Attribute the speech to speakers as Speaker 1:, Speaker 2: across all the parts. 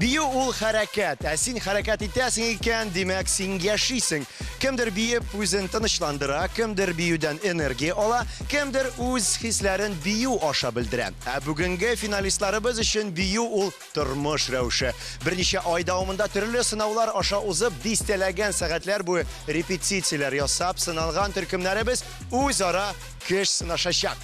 Speaker 1: Бию ул хәрәкәт. Син хәрәкәт итәсең икән, димәк син яшисең. Кемдер биеп үзен тынычландыра, кемдер биюдән энергия ала, кемдер үз хисләрен бию аша белдерә. Бүгенге финалистларыбыз өчен бию ул тормыш рәвеше. Берничә ай дәвамында төрле сынаулар аша узып, дистәләгән сәгатьләр буе репетицияләр ясап, сыналган төркемнәребез үзара көч сынашачак.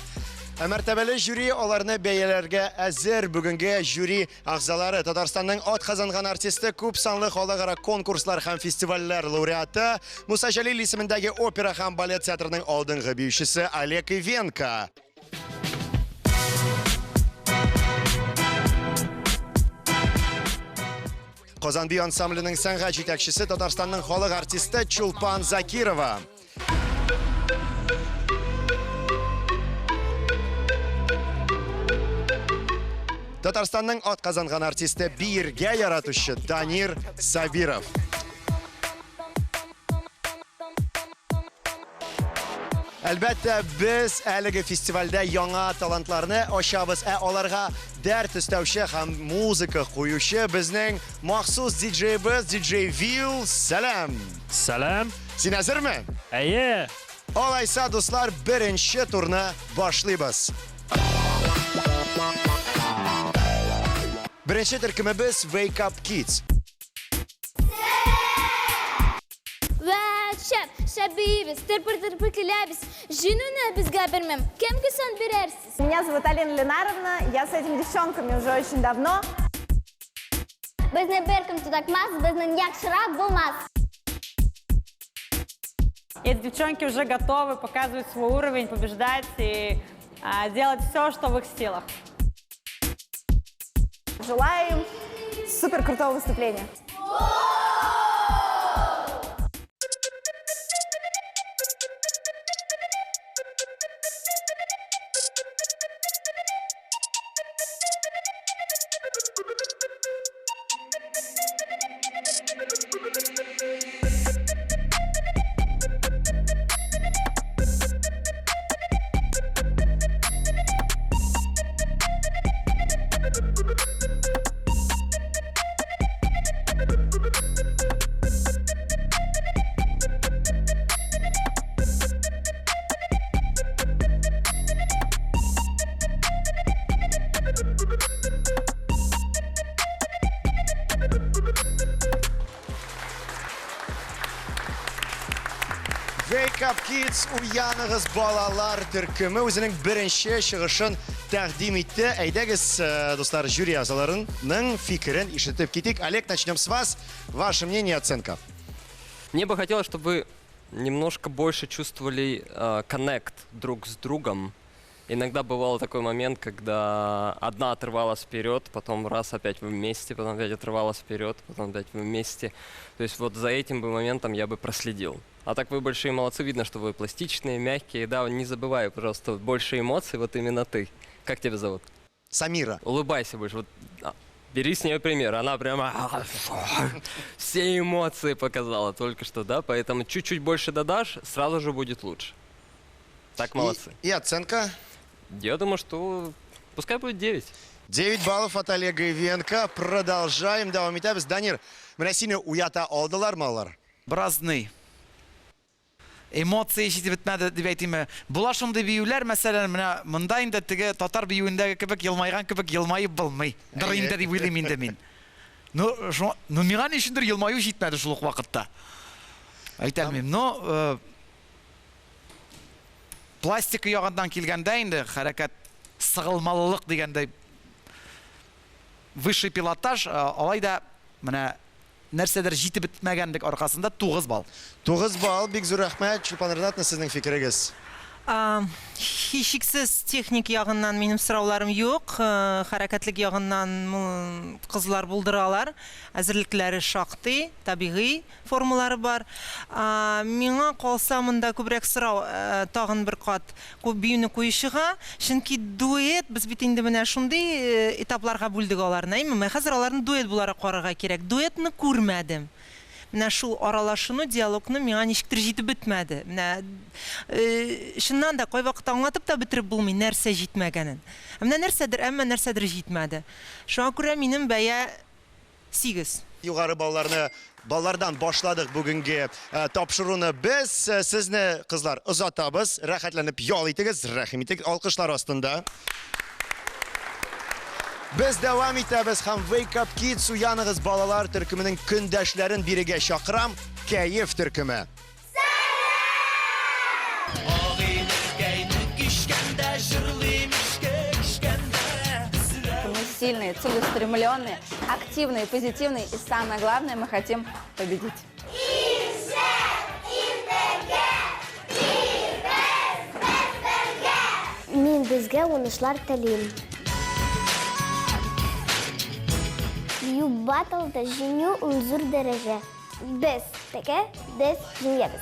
Speaker 1: Мәртәбәле жюри аларны бәяләргә әзер. Бүгенге жюри агзалары Татарстанның атказанган артисты, күп санлы халыкара конкурслар һәм фестивальләр лауреаты, Муса Җәлил исемендәге опера һәм балет театрының алдынгы биючесе Олег Ивенко. Казан бию ансамбленең сәнгать җитәкчесе, Татарстанның халык артисты Чулпан Закирова. Татарстанның атказанган артисты, биергә яратучы Данир Сабиров. Әлбәттә, без әлеге фестивальдә яңа талантларны ачабыз, аларга дәрт өстәүче һәм музыка куючы безнең махсус диджейбыз, диджей Вил. Сәлам.
Speaker 2: Сәлам.
Speaker 1: Син әзерме?
Speaker 2: Әйе.
Speaker 1: Алайса, дуслар, беренче турны башлыйбыз. Беренче төркемебез Wake Up Kids.
Speaker 3: Шабибис, тырпыр-тырпыр килябис. Жинуна безгә бермем. Кемгә сон берәрсез?
Speaker 4: Меня зовут Алина Ленаровна. Я с этими девчонками уже очень давно.
Speaker 3: Безне беркем тудакмас, безнең яхшырак булмас.
Speaker 4: Эти девчонки уже готовы показывать свой уровень, побеждать и делать все, что в их силах. Желаю им супер крутого выступления.
Speaker 1: Wake Up Kids уяныгыз балалар төркеме үзенең беренче чыгышын тәкъдим итте. Әйдәгез, дуслар, жюри әгъзаларының фикерен ишетеп китик. Олег, начнем с вас. Ваше мнение, оценка.
Speaker 5: Мне бы хотелось, чтобы вы немножко больше чувствовали коннект друг с другом. Иногда бывал такой момент, когда одна отрывалась вперед, потом раз опять вы вместе, потом опять отрывалась вперед, потом опять вы вместе. То есть вот за этим бы моментом я бы проследил. А так вы большие молодцы, видно, что вы пластичные, мягкие. Да, не забывай, пожалуйста, больше эмоций, вот именно ты. Как тебя зовут?
Speaker 1: Самира.
Speaker 5: Улыбайся больше. Вот, бери с нее пример. Она прямо все эмоции показала только что, да? Поэтому чуть-чуть больше додашь, сразу же будет лучше. Так, молодцы.
Speaker 1: И оценка?
Speaker 5: Я думаю, что пускай будет 9.
Speaker 1: 9 баллов от Олега Ивенко. Продолжаем. Давам итәбез. Данир, менә сине уята алдылармы алар?
Speaker 6: Бразный. Эмоции ишетеп бетмәде дип әйтимме. Була шундый биюләр, мәсәлән, менә монда инде теге татар биюендәге кебек елмайган кебек елмаеп булмый. Дыр инде дип уйлыйм инде мин. Ну миңа ничендер елмаю җитмәде шул ук вакытта. Әйтәлмим. Пластика ягыннан килгәндә инде хәрәкәт сыгылмалылык дигәндәй высший пилотаж, алайда менә нәрсәдер җитеп бетмәгәнлек аркасында 9 балл.
Speaker 1: 9 балл. Бик зур рәхмәт. Чулпан Ренатовна, сезнең фикерегез?
Speaker 7: Һичшиксез техник ягыннан минем сорауларым юк. Хәрәкәтлек ягыннан кызлар булдыралар. Әзерлекләре шактый, табигый формалары бар. Миңа калса монда күбрәк сорау тагын бер кат биюне куючыга, чөнки дуэт без бит инде менә шундый этапларга бүлдек аларны. Менә хәзер аларны дуэт буларак карарга кирәк. Дуэтны күрмәдем. Менә шул аралашуны, диалогны миңа ничектер җитеп бетмәде. Менә шуннан да кай вакытта аңлатып та бетереп булмый нәрсә җитмәгәнен. Менә нәрсәдер җитмәде. Шуңа күрә минем бәя 8.
Speaker 1: Югары баллардан башладык бүгенге тапшыруны. Без сезне кызлар озатабыз. Рәхәтләнеп ял итегез, рәхим итегез. Алкышлар астында. Без дәвам итәбез һәм Wake Up Kids уяныгыз балалар төркеменең көндәшләрен бирегә чакырам. Кәеф төркеме.
Speaker 2: Мы сильные, целеустремленные, активные, позитивные и самое главное, мы хотим победить.
Speaker 3: Мин безгә уңышлар телим. Бию батлда җиңү ул зур дәрәҗә. Без җиңәбез.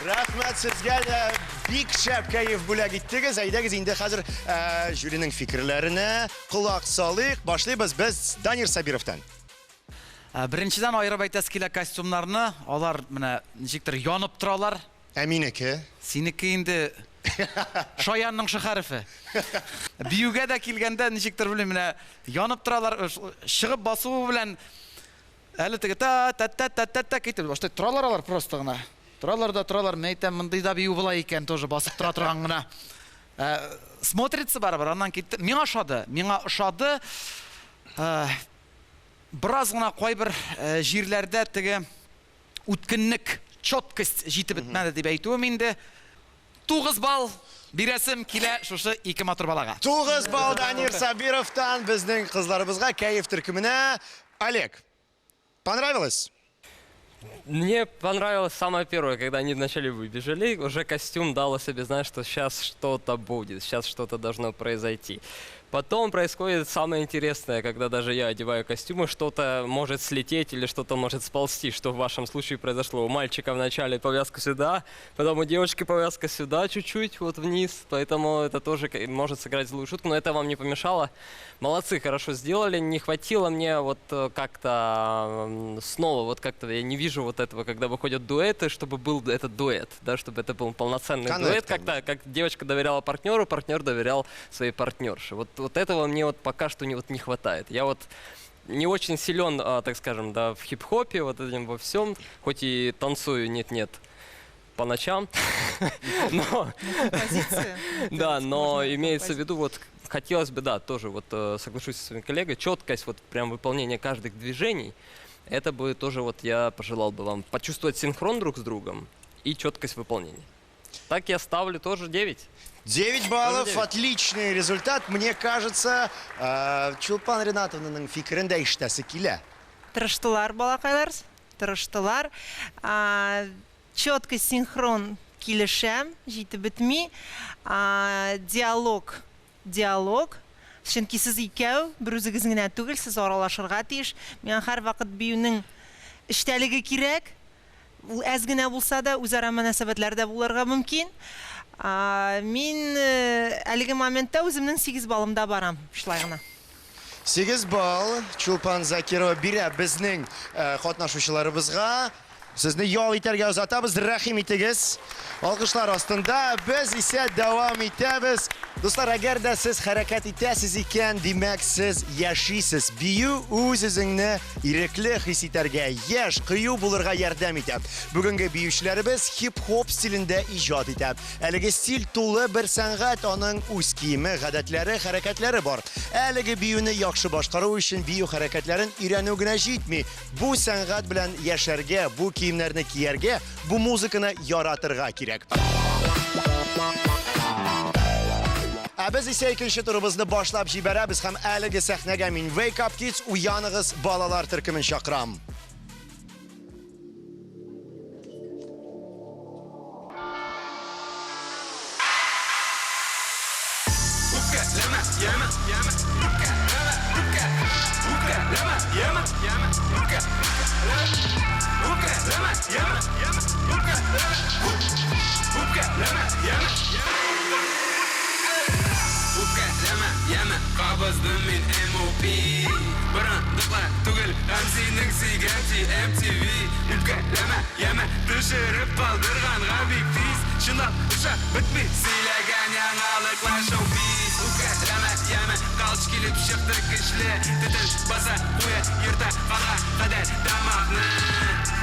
Speaker 3: Рәхмәт сезгә дә бик шәп кәеф бүләк иттегез. Әйдәгез инде хәзер жюринең фикерләренә колак салыйк. Башлыйбыз без Данир Сабировтан.
Speaker 6: Беренчедән аерып әйтәс килә костюмнарны. Алар менә ничектер янып торалар.
Speaker 1: Әминеке.
Speaker 6: Синеке инде Шаянның шәһәрефе. Биюгә дә килгәндә ничектер белмим менә янып торалар. Чыгып басуы белән әле теге та китеп башта торалар алар просто гына. Торалар, мен әйтәм, мындай да бию була икән, тоже басып тора торган гына. Смотрится барабар, аннан китте. Миңа ошады. Бераз гына кайбер җирләрдә теге үткенлек, чёткость җитеп бетмәде дип әйтүем инде. 9 балл бирәсем килә шушы 2 матур балага.
Speaker 1: 9 балл Данир Сабировтан безнең кызларыбызга кәеф төркеменә. Олег, понравилось?
Speaker 5: Мне понравилось самое первое, когда они вначале выбежали, уже костюм дал о себе знать, что сейчас что-то будет, сейчас что-то должно произойти. Потом происходит самое интересное, когда даже я одеваю костюмы, что-то может слететь или что-то может сползти, что в вашем случае произошло. У мальчика вначале повязка сюда, потом у девочки повязка сюда чуть-чуть, вот вниз, поэтому это тоже может сыграть злую шутку, но это вам не помешало. Молодцы, хорошо сделали, не хватило мне вот как-то снова, вот как-то я не вижу вот этого, когда выходят дуэты, чтобы был этот дуэт, да, чтобы это был полноценный дуэт, как девочка доверяла партнеру, партнер доверял своей партнерше. Вот этого мне вот пока что не хватает. Я вот не очень силен, так скажем, да, в хип-хопе, вот этим во всем, хоть и танцую нет-нет по ночам, но да, но имеется в виду вот хотелось бы, да, тоже вот соглашусь со своим коллегой, четкость вот прям выполнения каждых движений, это бы тоже вот я пожелал бы вам почувствовать синхрон друг с другом и четкость выполнения. Так я ставлю тоже 9.
Speaker 1: 9 баллов, отличный результат. Мне кажется, Чулпан Ринатовнаның фикерендә ишетәсе килә.
Speaker 7: Тырыштылар балакайлар, тырыштылар. Четкость, синхрон килешәм, җитеп бетми. Диалог. Чөнки сез икәү, бер үзегез генә түгел, сез аралашырга тиеш. Миңа һәрвакыт биюнең эштәлеге кирәк. Ул әз генә булса да, үзара мөнәсәбәтләрдә булырга мөмкин. Мин әлеге моментта үземнең 8 балымда барам, шулай гына.
Speaker 1: 8 балл Чулпан Закирова бирә безнең катнашучыларыбызга. Сезне ял итәргә озатабыз, рәхим итегез. Алкышлар астында без исә дәвам итәбез.
Speaker 3: Dostlar, agar da siz harakat etasiz ekan, demak siz yashaysiz. Biyu o'z-o'zingni irqli his etarga, yash, qiyu bo'lirga yordam etadi. Bugungi biyushlarimiz hip-hop stilida ijod etadi. Haligi stil to'la bir san'at, uning o'z kiyimi, odatlari, harakatlari bor. Haligi biyuni yaxshi boshqaruv uchun biyu harakatlarini o'rganugina yetmay, bu san'at bilan yasharga, bu kiyimlarni kiyarga, bu muzikani yaratirga kerak. Biz ise ikinci turumuzni boshlab jiberamiz ham haligi sahnaga min Wake Up Kids uyanıgız balalar türkümün şakram.
Speaker 8: Qabızdım min M.O.P. Bırandıqla tugul Hamsining siganchi MTV. Ülkeleme yeme düşürüp kaldırgan gabik tiz. Şundan uşa bitmi seylegan yangalıklar showbiz. Ülkeleme yeme kalç kilip çıktı kişli. Titil basa kuya yırta kala kadar damaklı.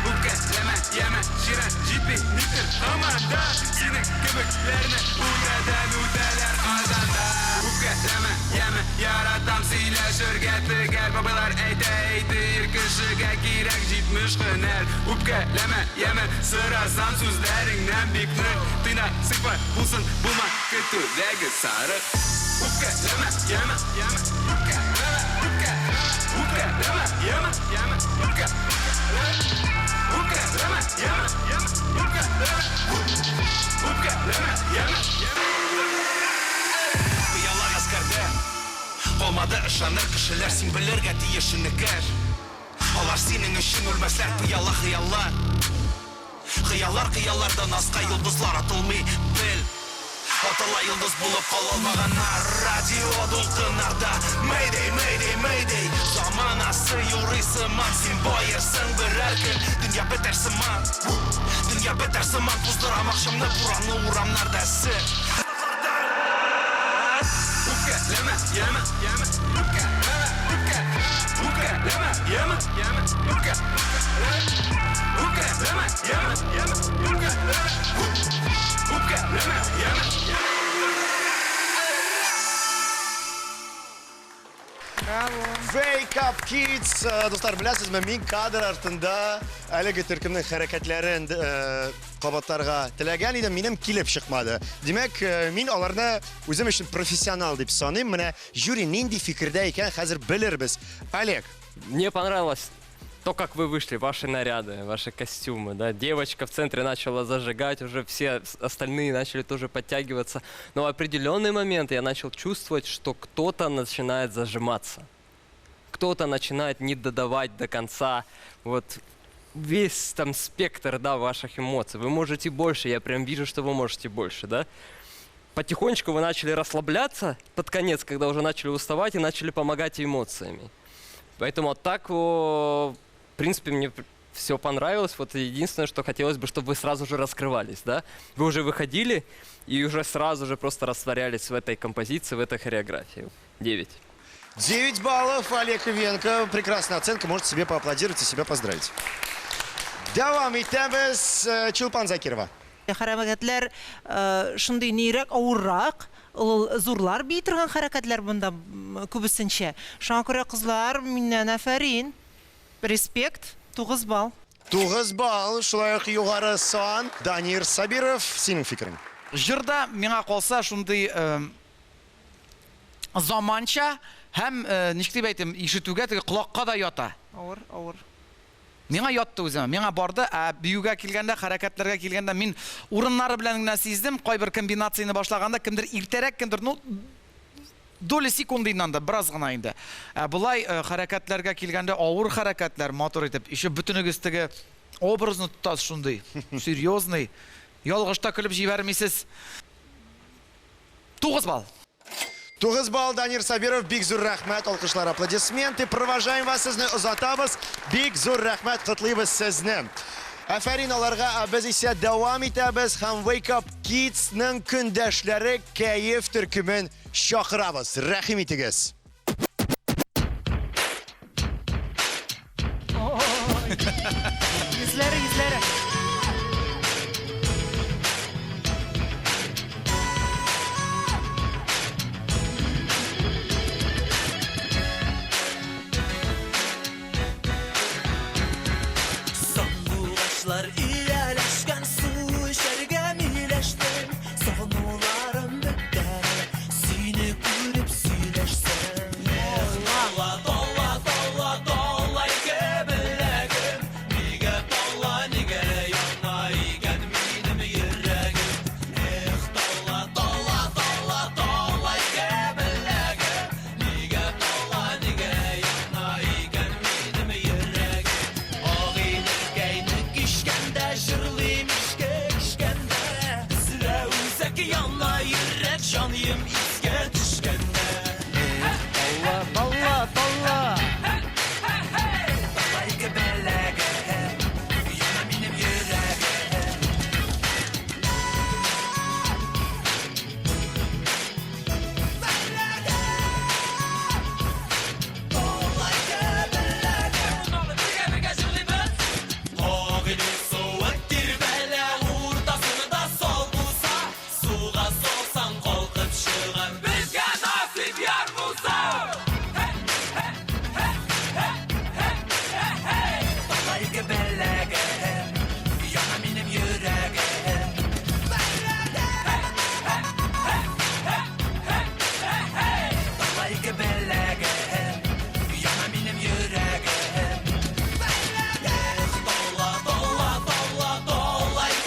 Speaker 8: Ülkeleme yeme şira jipi nitir amanda. Senin göbeklerine udadan udalar kazanda. Ülkeleme yeme yaratam seyleşir getli gel babalar eyte irkışıga girek jitmiş hüner. Ülkeleme yeme sırasan sözlerinden biknir. Tina sıkma bulsun bulma kötüdeki sarı. Ülkeleme yeme ülkeleme yeme Yalan askerde olmadı ışanır kişiler sin bilirge diyişini ger. Olar senin için ölmezler piyala hıyallar. Hıyallardan asqa yıldızlar atılmay bil. Atıla yıldız bulup kalolmaganlar radyo dolqınlarda Mayday, mayday, mayday. Zamanası yurisuman sen boyarsın bir erkin. Dünya biter sıman, dünya biter sıman. Buzduram akşamda buranlı uğramlarda sen. Ülkeleme yeme
Speaker 3: Wake Up Kids. Dostlar, bilasizmi, men kadr ortida haligi türkümning harakatlarini qabatlarga tilagan edim, menim kelib chiqmadi. Demak, men ularni o'zim uchun professional deb sanayman. Mana juri nindi fikrda ekan, hozir bilirmiz. Oleg,
Speaker 5: Мне понравилось то, как вы вышли, ваши наряды, ваши костюмы, да. Девочка в центре начала зажигать, уже все остальные начали тоже подтягиваться. Но в определенный момент я начал чувствовать, что кто-то начинает зажиматься. Кто-то начинает не додавать до конца. Вот весь там спектр, да, ваших эмоций. Вы можете больше, я прям вижу, что вы можете больше, да. Потихонечку вы начали расслабляться под конец, когда уже начали уставать и начали помогать эмоциями. Поэтому вот так, в принципе, мне все понравилось. Вот единственное, что хотелось бы, чтобы вы сразу же раскрывались, да. Вы уже выходили и уже сразу же просто растворялись в этой композиции, в этой хореографии. 9.
Speaker 3: 9 баллов. Олег Ивенко. Прекрасная оценка. Можете себе поаплодировать и себя поздравить. Devam etamiz. Чулпан Закирова.
Speaker 7: Hareketler şunday nirek avurrak, zorlar bitirgan hareketler bunda kübüsünçe. Şuna göre kızlar mindən aferin, respekt, 9 bal.
Speaker 3: 9 ball. Şulay uq yuqori son. Danir Sabirov, sening fikring.
Speaker 6: Jırda mena kalsa şunday zamança hem nişti beytim işitüge kulakka da yata.
Speaker 7: Avur.
Speaker 6: Mena yattı özüme. Mena bardı büyüge kilgende, hareketlerge kilgende min urunları bilen gina sezdim. Koy bir kombinasyonu başlaganda kimdir irterek kimdir doly sekundindan da biraz gına indi. Bulay hareketlerge kilgende ağır hareketler motor etip işi bütünügüstüge obrazını tutasiz şunday. Серьезный. Yalgışta külüp jibermisiz. 9 bal.
Speaker 3: 9 ball. Danir Sabirov, big zur rahmat. Alqishlar, aplodismenты. Провожаем вас sizni uzatamiz. Big zur rahmat, qutlaymiz sizni. Афәрин аларга, без исә дәвам итәбез һәм Wake Up Kids-ның көндәшләре кәеф төркемен чакырабыз. Рәхим итегез.
Speaker 7: Yüzleri.
Speaker 9: Sanguğaçlar ilerleşken su içerge mileştin Sonularım bitten seni görüp sileşsen Dolla gebelegim Nige dolla nige yana igen benim yüreğim dolla gebelegim Nige dolla nige yana igen benim yüreğim Ağinlik işkende jırlıyım işkende Sıra uzak yanla yürek canıyım izge düşkende
Speaker 6: Dalla.
Speaker 9: Dalay gebelege yana benim yüreğim Dalay gebelege Ağını soğuk dirbele ortasını da sol bulsa Suğa solsan kalkıp çıkar Bizge nasip yar bulsa Dalay gebelege yana benim yüreğim Dalay gebelege yana benim yüreğim Dolla gebelege Dolla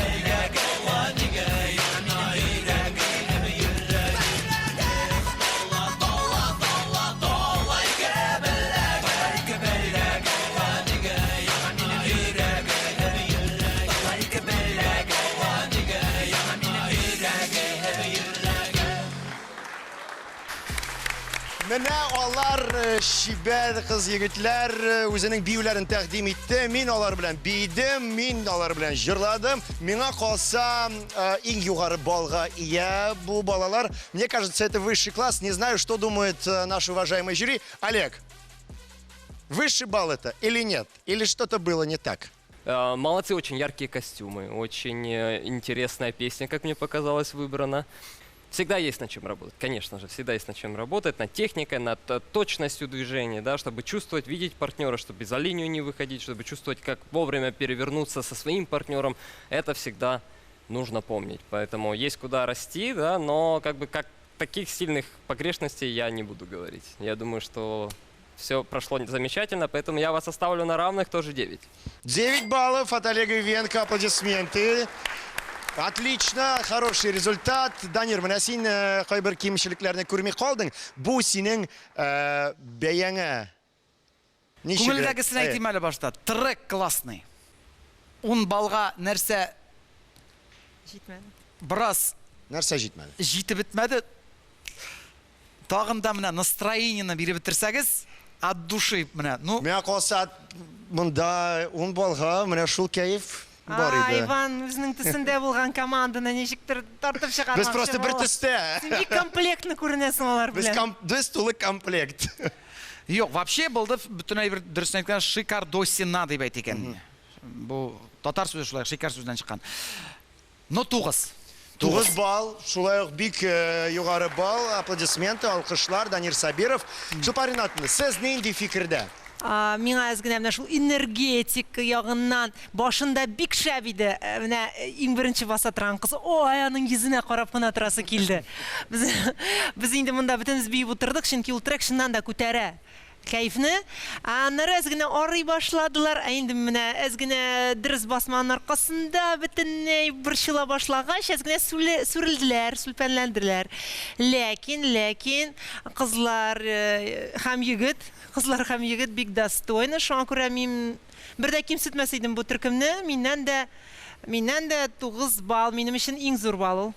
Speaker 9: nige yana yüreğim Dolla gebelege nige yana yüreğim Dolla gebelege nige yana yüreğim
Speaker 3: Менә алар шибәр кыз егетләр үзенең биюләрен тәкъдим итте. Мин алар белән бийдем, мин алар белән җырладым. Миңа калса иң югары балга ия бу балалар. Мне кажется, это высший класс. Не знаю, что думает наш уважаемый жюри. Олег, высший балл это или нет? Или что-то было не так?
Speaker 5: Молодцы, очень яркие костюмы, очень интересная песня, как мне показалось, выбрана. Всегда есть над чем работать, конечно же, всегда есть над чем работать, над техникой, над точностью движения, да, чтобы чувствовать, видеть партнера, чтобы за линию не выходить, чтобы чувствовать, как вовремя перевернуться со своим партнером. Это всегда нужно помнить. Поэтому есть куда расти, да, но как таких сильных погрешностей я не буду говорить. Я думаю, что все прошло замечательно, поэтому я вас оставлю на равных, тоже 9.
Speaker 3: 9 баллов от Олега Ивенко. Аплодисменты. Отлично, хороший результат. Данир, менә син кайбер кимчелекләрне күрми калдың. Бу синең бәяңә.
Speaker 6: Күңелдәгесен әйтим әле башта. Трек классный. 10 балга нәрсә
Speaker 7: Җитмәде.
Speaker 6: Брас
Speaker 3: Нәрсә җитмәде?
Speaker 6: җитеп бетмәде. Тагын да менә настроениены биреп бетерсәгез, от души менә. Ну,
Speaker 3: Миңа калса монда 10 балга менә шул кәеф бар иде.
Speaker 7: Иван үзенең төсендә булган команданы ничектер тартып чыгармакчы.
Speaker 3: Без просто бер төстә.
Speaker 7: Син бик комплектны күренәсең алар белән.
Speaker 3: Без тулы комплект.
Speaker 6: Юк, вообще булды бөтенләй бер дөресен әйткәндә шикардосина дип әйт икән. Бу татар сүзе шулай, шикар сүздән чыккан. Но 9.
Speaker 3: 9 балл, шулай ук бик югары балл. Аплодисменты, алкышлар. Данир Сабиров. Шупаринатны, сез нинди фикердә?
Speaker 7: Миңа әзгенә менә шул энергетик ягыннан башында бик шәп иде. Менә иң беренче баса торган кыз, ой, аның йөзенә карап кына торасы килде. Без инде монда бөтенбез биеп утырдык, чөнки ул трек шуннан да күтәрә. Кайфны. Аннары әзгенә арый башладылар. Инде менә әзгенә дөрес басманың аркасында бөтенләй борчыла башлагач, әзгенә сүрелделәр, сүлпәнләнделәр. Ләкин кызлар һәм егет бик достойны. Шуңа күрә мин бер дә кимсетмәс идем бу төркемне. Миннән дә 9 балл, минем өчен иң зур балл.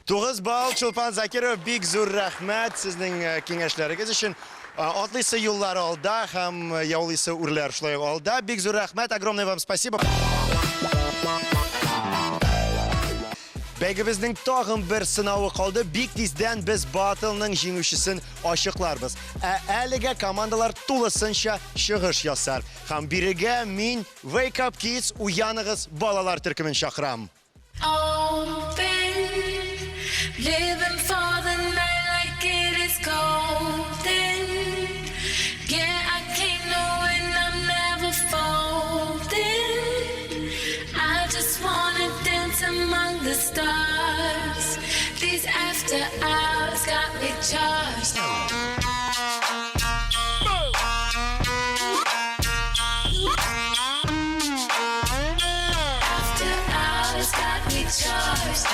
Speaker 3: 9 балл, Чулпан Закиров, бик зур рәхмәт сезнең киңәшләрегез өчен. Атлысы юллар алда, һәм яулысы үрләр шулай алда. Бик зур рәхмәт, огромное вам спасибо. Бәйгебезнең тагын бер сынавы калды. Бик тиздән без батылның җиңүчесен ачыкларбыз. Әлегә командалар тулысынча чыгыш ясар. Һәм бирегә мин Wake Up Kids уяныгыз балалар төркемен чакырам.
Speaker 10: Living for the night like it is golden. Yeah, I can't know when I'm never folding. I just wanna dance among the stars. These after hours got me charged. After hours got me charged.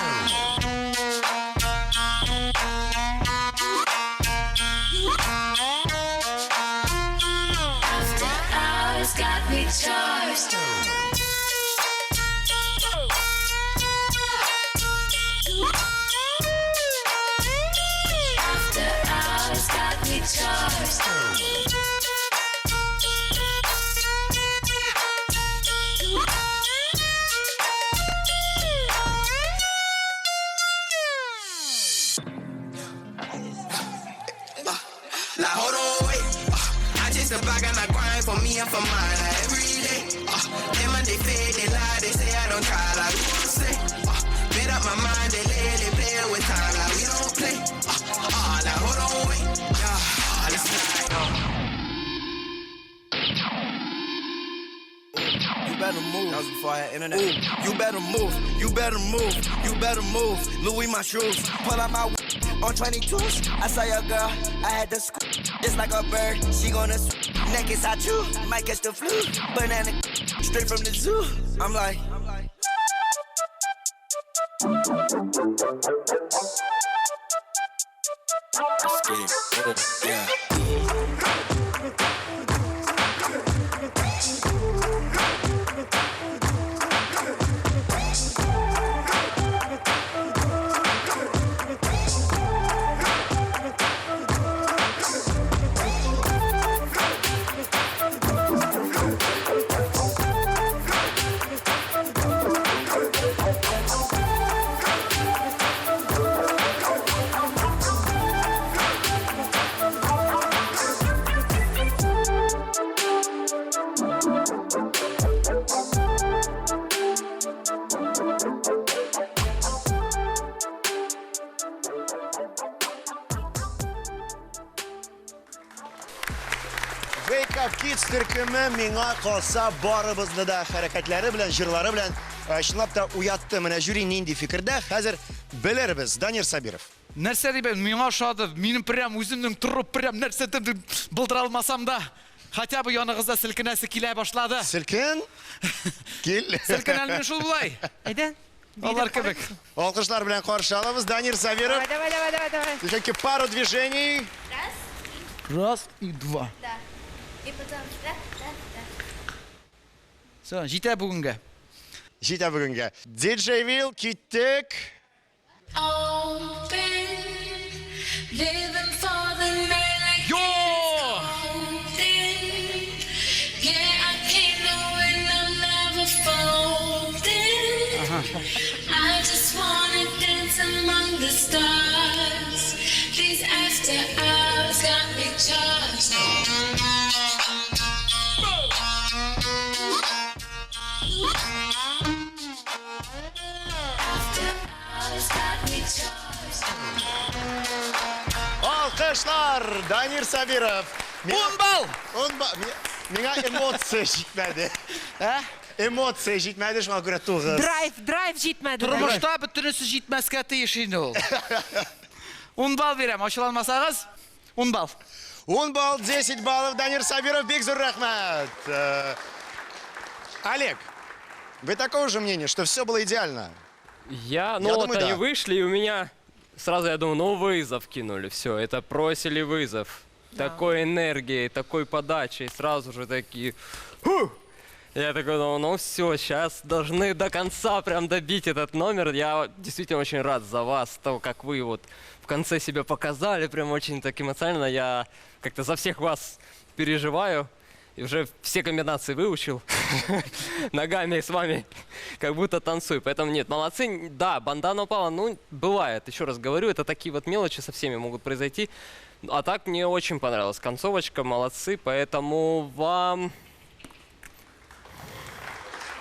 Speaker 10: Got me charged. After hours got me charged.
Speaker 9: Now hold on, wait. I just a bag and I grind for me and for mine every day. Them and they fade, they lie, they say I don't try like we don't say. Made up my mind, they lay, they play with time like we don't play. Now hold on, wait. Let's slide.
Speaker 11: You better move. That was before I had internet. Ooh, you better move. You better move. You better move. Louis my shoes. Pull out my on 22s. I saw your girl. I had to just like a bird. She gonna neck is hot too. Might catch the flu. Banana straight from the zoo. I'm like. Let's get it. Oh, yeah.
Speaker 3: Wake Up Kids төркеме миңа калса барыбызны да хәрәкәтләре белән, җырлары белән чынлап та уятты. Менә жюри нинди фикердә? Хәзер белербез. Данир Сабиров.
Speaker 6: Нәрсә дибен, миңа ошады. Минем прям үземнең торып прям нәрсәдер булдыра алмасам да, хотя бы яныгызда селкенәсе килә башлады.
Speaker 3: Селкен? Кил.
Speaker 6: Селкенәлме шул булай?
Speaker 7: Әйдә.
Speaker 6: Алар кебек.
Speaker 3: Алкышлар белән каршы алабыз. Данир Сабиров.
Speaker 2: Давай.
Speaker 3: Только пару движений.
Speaker 6: Раз и два.
Speaker 10: Да. И потом да.
Speaker 6: Все, җитә бүгенгә.
Speaker 3: Җитә бүгенгә. DJ Will, киттек.
Speaker 10: Open, living for the night like
Speaker 6: Yo!
Speaker 10: golden. Yeah, I can't know when I'm never folding. I just wanna dance among the stars. These after hours got me charged. After hours got me charged.
Speaker 3: Алкышлар, Данир Сабиров.
Speaker 6: 10 балл.
Speaker 3: Миңа эмоция җитмәде. Эмоция җитмәде, шуңа күрә 9.
Speaker 7: Драйв җитмәде.
Speaker 6: Тормышта бөтенесе җитмәскә тиеш инде ул. 10 балл бирәм, ачыламасагыз 10 балл.
Speaker 3: 10 балл, 10 баллов. Данир Сабиров, бик зур рәхмәт. Олег, вы такого же мнения, что все было идеально?
Speaker 5: Я
Speaker 3: думаю,
Speaker 5: вот они
Speaker 3: да.
Speaker 5: вышли, и у меня сразу, я думаю, ну вызов кинули, все, это бросили вызов. Такой энергией, такой подачей, сразу же такие, Я такой думал, ну все, сейчас должны до конца прям добить этот номер. Я действительно очень рад за вас, то, как вы вот в конце себя показали, прям очень так эмоционально. Я как-то за всех вас переживаю. И уже все комбинации выучил. Ногами с вами как будто танцую. Поэтому нет, молодцы. Да, бандана упала, ну, бывает. Еще раз говорю, это такие вот мелочи со всеми могут произойти. А так мне очень понравилась концовочка, молодцы. Поэтому вам...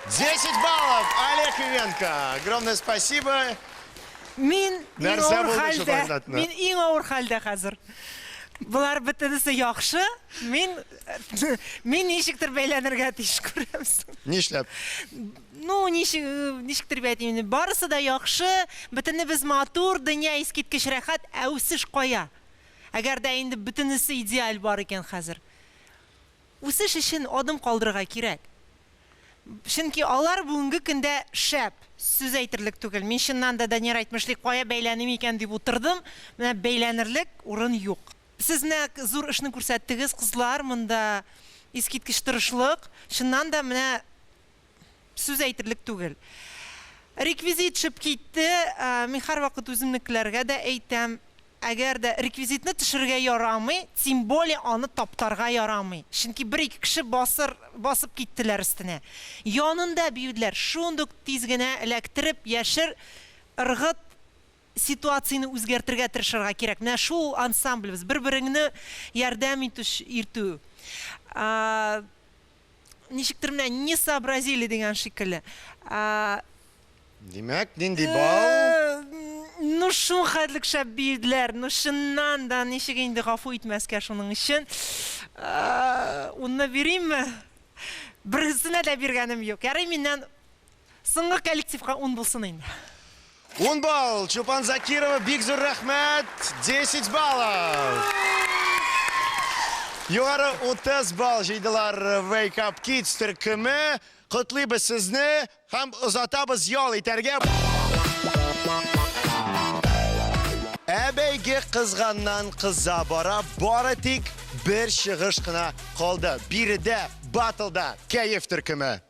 Speaker 3: 10 баллов, Олег Ивенко. Огромное спасибо.
Speaker 7: Мин
Speaker 3: Нәрсә
Speaker 7: иң
Speaker 3: булды
Speaker 7: ауыр
Speaker 3: шул
Speaker 7: хәлдә,
Speaker 3: Фәрнатны?
Speaker 7: мин иң ауыр хәлдә хәзер. Булар бөтенесе яхшы. Мин ничектер бәйләнергә тиеш күрәмсең.
Speaker 3: Нишләп?
Speaker 7: Ну, ничектер бәйтимне. Барысы да яхшы, бөтенебез матур, дөнья искиткеч рәхәт, ә үсеш кая? Әгәр дә инде бөтенесе идеаль бар икән хәзер. Үсеш өчен адым калдырырга кирәк. Чөнки алар бүгенге көндә шәп, сүз әйтерлек түгел. Мин чыннан да Данияр әйтмешлек кая бәйләнем икән дип утырдым. Менә бәйләнерлек урын юк. Сез менә зур эшне күрсәттегез, кызлар, монда искиткеч тырышлык, чыннан да менә сүз әйтерлек түгел. Реквизит чыгып китте. Мин һәрвакыт үземнекеләргә дә әйтәм, әгәр дә реквизитны төшерергә ярамый, тем более аны таптарга ярамый. Чөнки бер-ике кеше басып киттеләр өстенә. Янында биюдләр, шундук тиз генә эләктереп, яшер, ыргыт ситуацияны үзгәртергә тырышырга кирәк. Менә шул ансамблебез, бер-береңне ярдәм итү. Ничектер менә не сообразили дигән шикелле.
Speaker 3: Димәк, нинди бал?
Speaker 7: Ну шул хәтлек шәп биюдләр, ну шуннан да ничек инде гафу итмәскә шуның өчен. Уны бирәмме? Берсенә дә биргәнем юк. Ярый миннән соңгы коллективка 10 булсын инде.
Speaker 3: 10 балл. Чупан Закирова, бик зур рәхмәт. 10 баллов. Югары 30 балл җыйдылар Wake Up Kids төркеме. Котлыйбыз сезне һәм озатабыз ял итәргә. Әбәйге кызганнан кыза бара, бары тик бер чыгыш кына калды. Биредә, батылда, кәеф төркеме.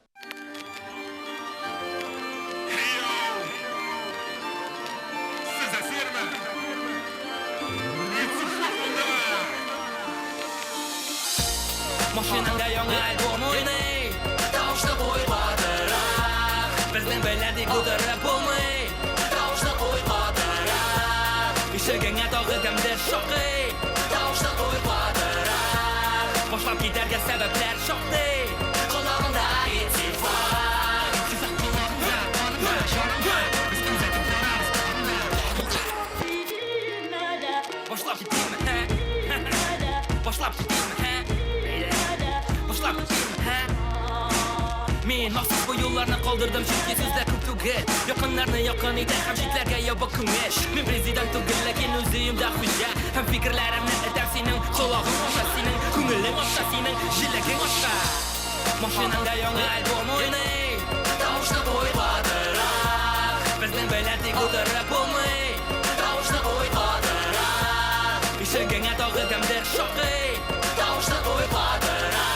Speaker 8: Машинаңда яңа альбом уйный, тауышны куйладырак. Безнең бәйләрдик булдырып булмый, тауышны куйладырак. Ишегеңә тагы кемдер шакый, тауышны куйладырак. Башлап китәргә сәбәпләр шактый, колагында итифак. Башлап китәме? Башлап китәме? Мен мақсат bu yollarını kaldırdım çünkü sözler көп түгел. Yakınlarını yakın eder, hem çitlерге ябы күңел. Мен президент түгел, ләкин өзімді хуҗа. Hem fikirlerimni edem senin, kulağın aşa senin, күңелең aşa senin, җиләгең aşa. Машинаңда яңа альбом уйный, тауышны куйладырак. Безнең бәйләрдик булдырып булмый, тауышны куйладырак. Ишегеңә тагы кемдер шакый, тауышны куйладырак.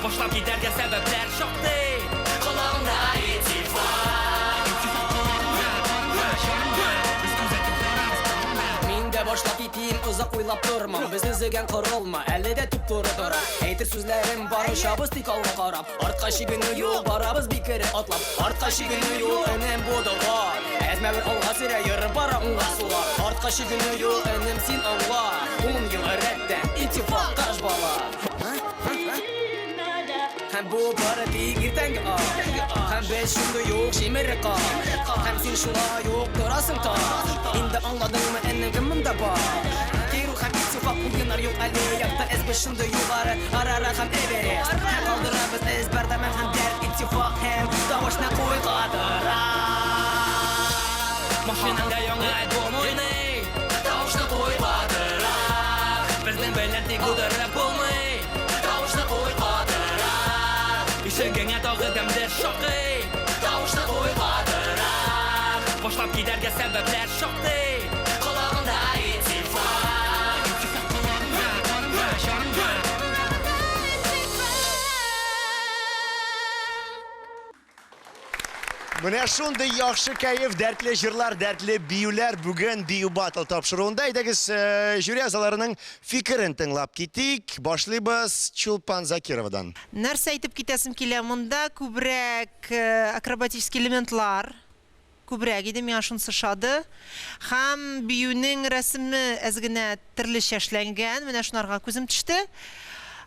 Speaker 8: Башлап китәргә сәбәпләр шактый, колагында итифак. Мин дә башлап китим, озак уйлап тормам. Безне зөгән корылма, әле дә туп-туры тора. Әйтер сүзләрем бар, шабыз тик алга карап. Артка шигене юк, барабыз бикере атлап. Артка шигене юк, энем будыга. Әзмә бер алга сирә йөреп бара уңга суга. Артка шигене юк, энем син аңла. 10 ел рәттән итифак каш бала. Hem bu para değil irtenge Hem biz şunda yok şimirre kal Hem sen şuna yok durasın ta İndi anladın mı ennem kimimde var Kiru hem ittifak bugünler yok Ali Yakta ez başında yukarı Arara hem everest Hem kaldırabız ezberde men hem der ittifak Hem davaşına koy kadıra Maşinanda yaңа album oynay Davaşına koy kadıra Bizden belirtik kudurrap olmay Davaşına koy kadıra Ишегеңә тагы кемдер шакый, тауышны куйладырак. Башлап китәргә сәбәпләр шактый, колагында итифак.
Speaker 3: Менә шундый яхшы кайф, дәртле җырлар, дәртле биюләр бүген бию батл тапшыруында. Әйдәгез, жюри әгъзаларының фикерен тыңлап китик. Башлыйбыз Чулпан Закировадан.
Speaker 7: Нәрсә әйтеп китәсем килә, монда күбрәк акробатический элементлар күбрәк иде, миңа шунысы шады. Һәм биюнең рәсеме әз генә төрлечә эшләнгән, менә шунарга күзем төште.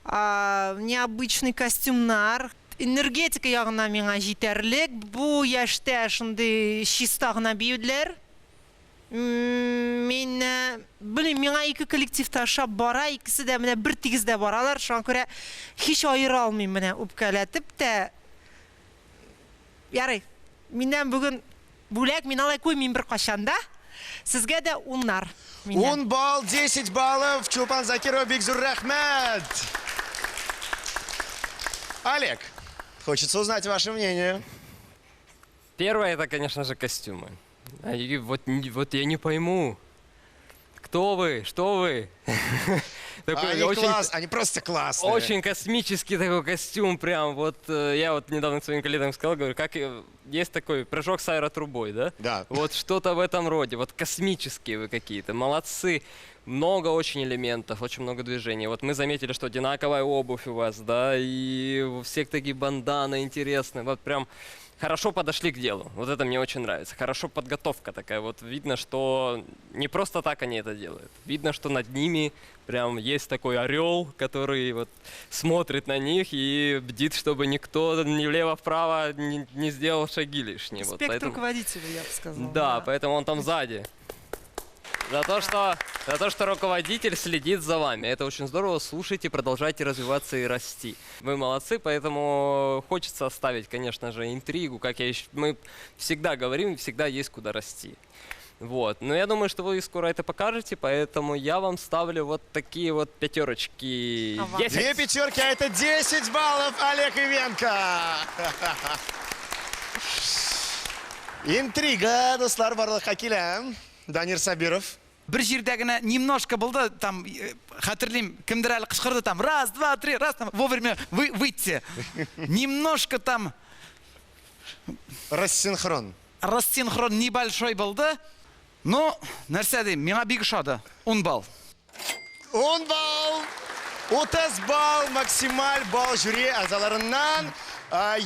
Speaker 7: Необычный костюмнар. Энергетика ягына миңа җитәрлек. Бу яшьтә шундый чиста гына биюләр. Мин белмим, миңа ике коллектив ташап бара, икесе дә менә бер тигездә баралар. Шуңа күрә һич аера алмыйм менә үпкәләтеп тә. Ярый. Миннән бүген бүләк, мин алай куймыйм бер кашанда. Сезгә дә 10
Speaker 3: 10 балл, 10 баллов. Чулпан Закирова, бик зур рәхмәт. Олег, хочется узнать ваше мнение.
Speaker 5: Первое, это, конечно же, костюмы. Вот я не пойму, кто вы, что вы.
Speaker 3: Они просто классные.
Speaker 5: Очень космический такой костюм, прям. Вот я вот недавно своим коллегам сказал, говорю, как есть такой прыжок с аэротрубой, да?
Speaker 3: Да.
Speaker 5: Вот что-то в этом роде. Вот космические вы какие-то, молодцы. Много очень элементов, очень много движений. Вот мы заметили, что одинаковая обувь у вас, да, и у всех такие банданы интересные. Вот прям хорошо подошли к делу. Вот это мне очень нравится. Хорошо подготовка такая. Вот видно, что не просто так они это делают. Видно, что над ними прям есть такой орел, который вот смотрит на них и бдит, чтобы никто ни влево-вправо не сделал шаги лишние. Вот,
Speaker 7: Спектр руководителя, я бы сказала.
Speaker 5: Да, поэтому он там сзади. За то, что руководитель следит за вами. Это очень здорово. Слушайте, продолжайте развиваться и расти. Вы молодцы, поэтому хочется оставить, конечно же, интригу. Мы всегда говорим, всегда есть куда расти. Вот. Но я думаю, что вы скоро это покажете, поэтому я вам ставлю вот такие вот пятерочки. 10.
Speaker 3: 2 пятерки, а это 10 баллов, Олег Ивенко. Интрига, достар, барлыкка киләм. Данир Сабиров.
Speaker 6: Бір жерде генә немножко булды, там хәтерлим, кемдер әле кычкырды там, раз, два, три, раз, там, вовремя выйти. Немножко там
Speaker 3: Рассинхрон
Speaker 6: небольшой булды. Но, нәрсә дим, миңа бик ошады. 10 балл.
Speaker 3: 10 балл. 30 балл, максималь балл жюри әгъзаларыннан.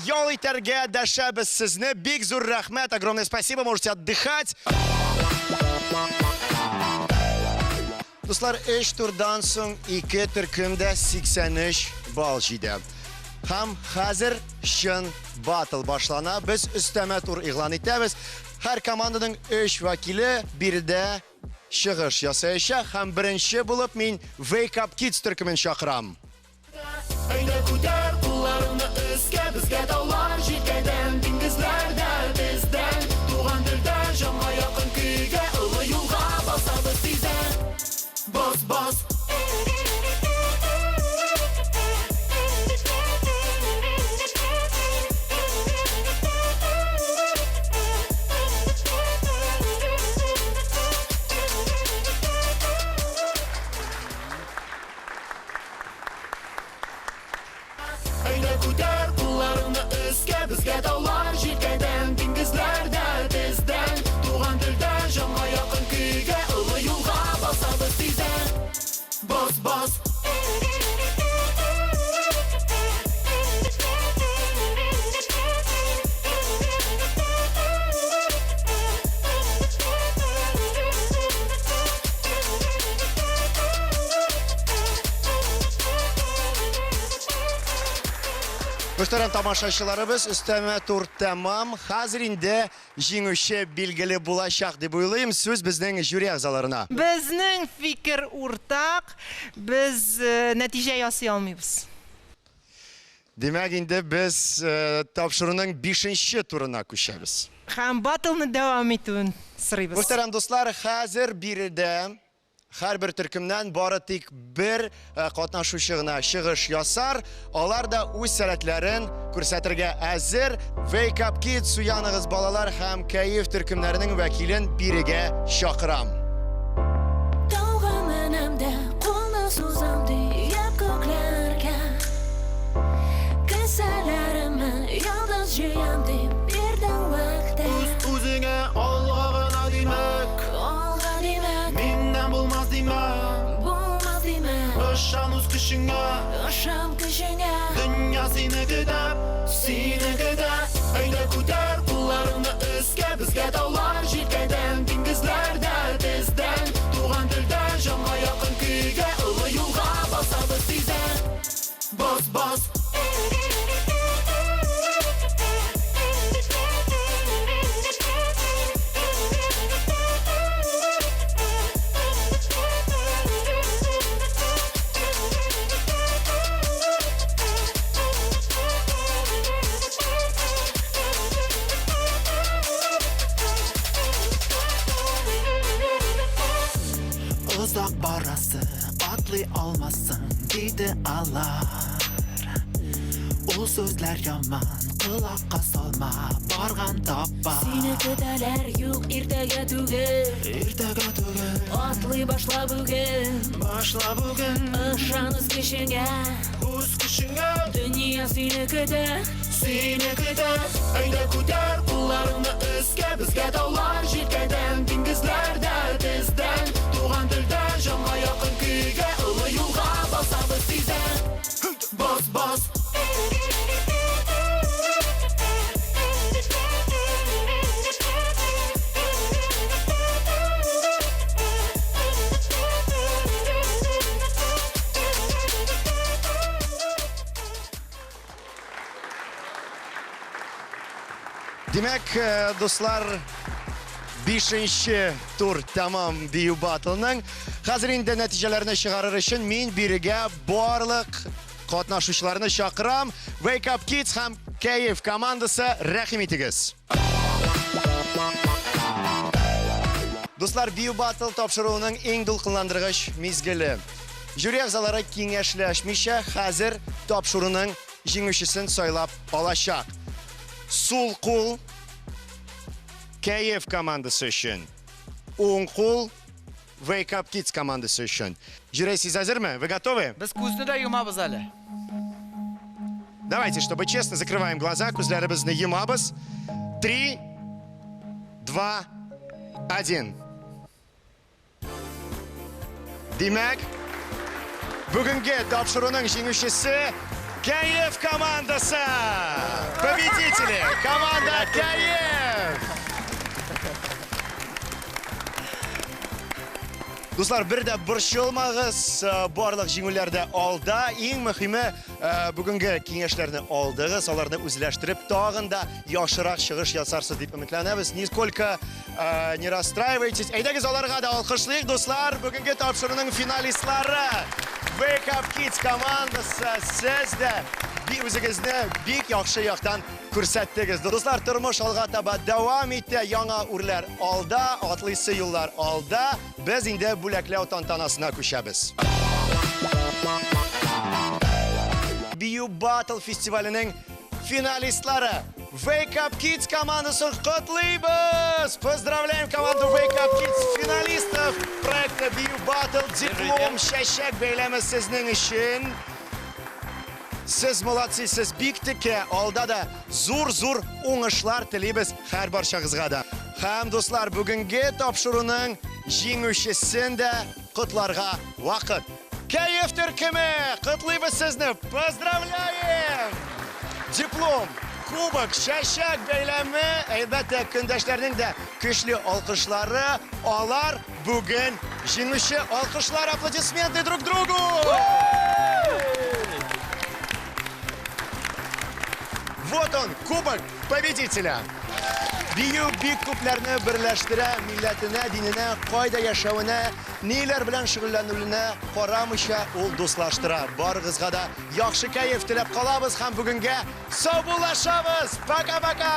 Speaker 3: Ял итәргә дәшәбез сезне. Бик зур рәхмәт, огромное спасибо, можете отдыхать. Достар, 3 турдан соң 2 төркемдә 83 балл җыйды. Һәм хәзер чын батл башлана. Без өстәмә тур игълан итәбез. Һәр команданың 3 вәкиле биредә чыгыш ясаячак. Һәм беренче булып мин Wake Up Kids төркемен чакырам.
Speaker 9: Әйдә күтәр кулларыңны өскә, безгә таулар җиткәндән, диңгезләрдә бездән, туган телдән җанга якын көйгә, олы юлга басабыз тиздән. Бос, бос. Әйдә күтәр кулларыңны өскә, безгә таулар җиткәндән, диңгезләрдә бездән, туган телдән җанга якын көйгә, олы юлга басабыз тиздән. Бос, бос.
Speaker 3: Мөхтәрәм тамашачыларыбыз, өстәмә тур тәмам. Хәзер инде җиңүче билгеле булачак дип уйлыйм. Сүз безнең жюри әгъзаларына.
Speaker 7: Безнең фикер уртак, без нәтиҗә ясый алмыйбыз.
Speaker 3: Демәк, инде без тапшыруның 5нче турына күчәбез.
Speaker 7: Һәм батлны дәвам итүен сорыйбыз.
Speaker 3: Мөхтәрәм дуслар, хәзер биредә һәрбер төркемнән бары тик бер катнашучы гына чыгыш ясар. Алар да үз сәләтләрен күрсәтергә әзер. Wake Up Kids, уяныгыз балалар, һәм кәеф төркемнәренең вәкилен бирегә чакырам.
Speaker 10: Тауга менәм дә кулны сузам төяп күкләргә. Кесәләремә ялгыз җыям дип бирдең вәгъдә.
Speaker 11: күшіңе,
Speaker 10: Ашам күшіңе,
Speaker 11: дүния сені күдәп, Әйдә күтәр кулларыңны өскә, Безгә таулар җиркәдән, диңгезләрдә тездән, Туган телдә җанга якын көйгә, Олы юлга басабыз тиздән. Бас. Uzak barası, atlay almasın, dedi alar. O sözler yaman, kulakka salma, bargan tapar.
Speaker 10: Seni көтәләр юк иртәгә түгел, Атлый башла бүген, Ышан үз көчеңә, Дөнья сине көтә,
Speaker 11: Әйдә күтәр кулларыңны өскә, Безгә таулар җиркәдән, диңгезләрдә тездән, Туган телдә җанга якын көйгә, Олы юлга басабыз тиздән. Бас.
Speaker 1: Demek dostlar 5-нче тур tamam бию батлының. Хәзер инде нәтиҗәләрне чыгарыр өчен мин бирегә барлык катнашучыларны чакырам. Wake Up Kids һәм KF командасы рәхим итегез. Достар, бию батл тапшыруының иң дулкынландыргыч мизгеле. Жюри әгъзалары киңәшләшмичә хәзер тапшыруның җиңүчесен сайлап алачак. Сул кул KF командасы өчен. Уң кул Wake Up Kids командасы өчен. Жюри, сез әзерме? Вы готовы?
Speaker 6: Без күзне дә йомабыз әле.
Speaker 1: Давайте, чтобы честно, закрываем глаза, күзләребезне йомабыз. 3, 2, 1. Димәк, бүгенге тапшыруның җиңүчесе KF командасы! Победители! Команда KF! Достар, bir дә борчылмагыз, барлык җиңүләрдә алда. Иң мөһиме, бүгенге киңәшләрне алдыгыз, аларны үзләштереп, тагын да яхшырак чыгыш ясарсыз дип өметләнәбез. Нисколько не расстраивайтесь. Әйдәгез, аларга да алкышлыйк, достар. Бүгенге тапшыруның финалистлары Wake Up Kids командасы. Сез дә үзегезне бик яхшы яктан күрсәттегез. Достар, тормыш алга таба дәвам итә. Яңа үрләр алда, атлыйсы юллар алда. Без инде бүләкләү тантанасына күчәбез. Бию Battle фестиваленең финалистлары Wake Up Kids командасын котлыйбыз! Поздравляем команду Wake Up Kids финалистов проекта Бию Battle. Диплом, чәчәк бәйләме сезнең өчен. Сез молодцы, сез бик текә, алда да зур уңышлар телибез һәр барчагызга да. Һәм дуслар, бүгенге тапшыруның җиңүчесен дә котларга вакыт. KF төркеме, котлыйбыз сезне, поздравляем! Диплом, кубок, чәчәк бәйләме, әлбәттә көндәшләрнең дә көчле алкышлары, алар бүген җиңүче. Алкышлар, аплодисменты друг другу! Вот он, кубок победителя. Бию бик күпләрне берләштерә, милләтенә, диненә, кайда яшәвенә, ниләр белән шөгыльләнүенә карамыйча ул дуслаштыра. Барыгызга да яхшы кайф теләп калабыз һәм бүгенгә сау булашабыз. Пока-пока!